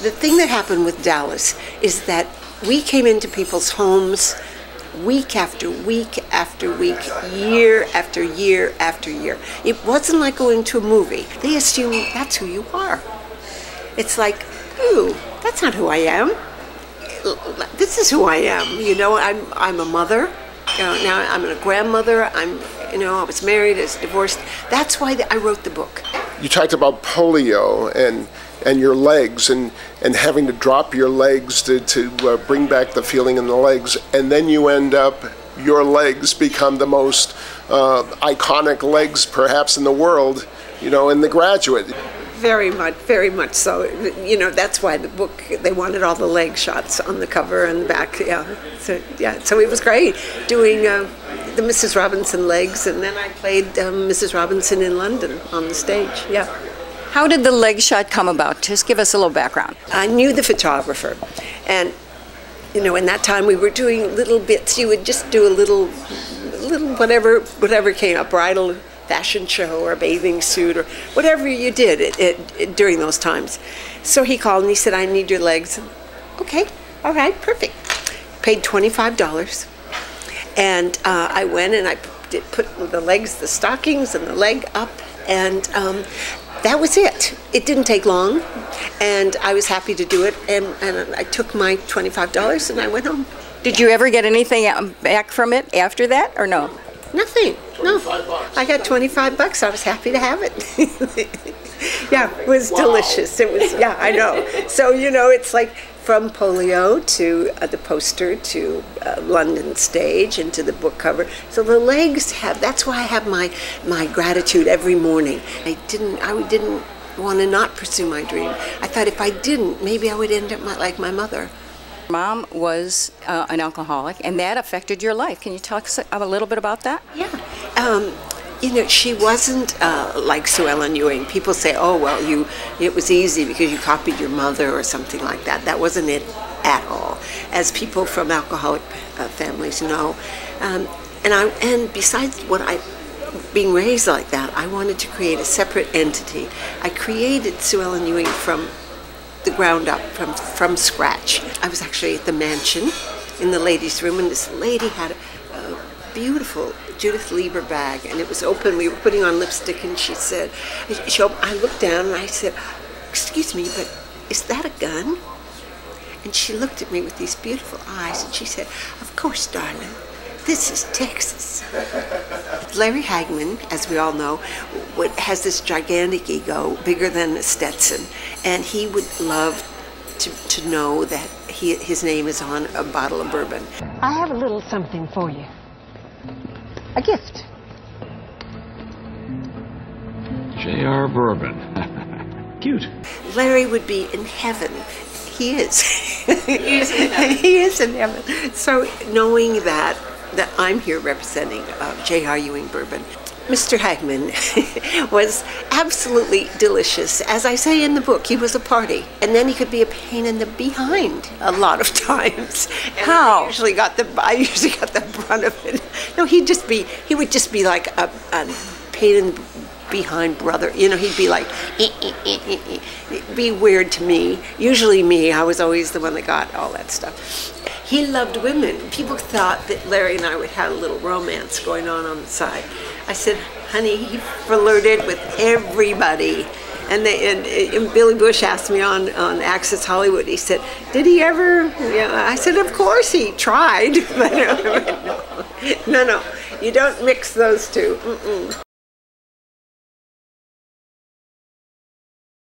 The thing that happened with Dallas is that we came into people's homes week after week after week, year after year after year. It wasn't like going to a movie. They assume that's who you are. It's like, ooh, that's not who I am. This is who I am. You know, I'm a mother. Now I'm a grandmother. I was married, I was divorced. That's why I wrote the book. You talked about polio and your legs and having to drop your legs to bring back the feeling in the legs, and then you end up, your legs become the most iconic legs perhaps in the world, in The Graduate. Very much so. That's why the book, they wanted all the leg shots on the cover and the back. So it was great doing the Mrs. Robinson legs, and then I played Mrs. Robinson in London on the stage. Yeah. How did the leg shot come about? Just give us a little background. I knew the photographer, and in that time we were doing little bits. You would just do a little whatever came up, bridal fashion show or a bathing suit or whatever you did during those times. So he called and he said, I need your legs. Okay, all right, perfect. Paid $25, and I went and I put the legs, the stockings and the leg up, and that was it. It didn't take long, and I was happy to do it, and I took my $25 and I went home. Did you ever get anything back from it after that, or no? Nothing. No. I got $25. I was happy to have it. Yeah, it was delicious. It was, yeah, I know. So, it's like from polio to the poster to London stage and to the book cover. So the legs that's why I have my gratitude every morning. I didn't want to not pursue my dream. I thought if I didn't, maybe I would end up like my mother. Mom was an alcoholic, and that affected your life. Can you talk a little bit about that? Yeah. She wasn't like Sue Ellen Ewing. People say, oh, well, it was easy because you copied your mother or something like that. That wasn't it at all, as people from alcoholic families know. And besides being raised like that, I wanted to create a separate entity. I created Sue Ellen Ewing from the ground up, from scratch. I was actually at the mansion in the ladies' room, and this lady had a beautiful Judith Lieber bag, and it was open. We were putting on lipstick, and she said, I looked down and I said, excuse me, but is that a gun? And she looked at me with these beautiful eyes, and she said, of course, darling. This is Texas. Larry Hagman, as we all know, has this gigantic ego, bigger than Stetson, and he would love to know that his name is on a bottle of bourbon. I have a little something for you. A gift. J.R. Bourbon. Cute. Larry would be in heaven. He is. He is in heaven. He is in heaven. So knowing that I'm here representing J.R. Ewing Bourbon. Mr. Hagman was absolutely delicious. As I say in the book, he was a party. And then he could be a pain in the behind a lot of times. And How? I usually got the brunt of it. No, he would just be like a pain in the behind brother. He'd be like, It'd be weird to me. Usually me, I was always the one that got all that stuff. He loved women. People thought that Larry and I would have a little romance going on the side. I said, honey, he flirted with everybody. And Billy Bush asked me on Access Hollywood, he said, did he ever? I said, of course he tried. No, you don't mix those two.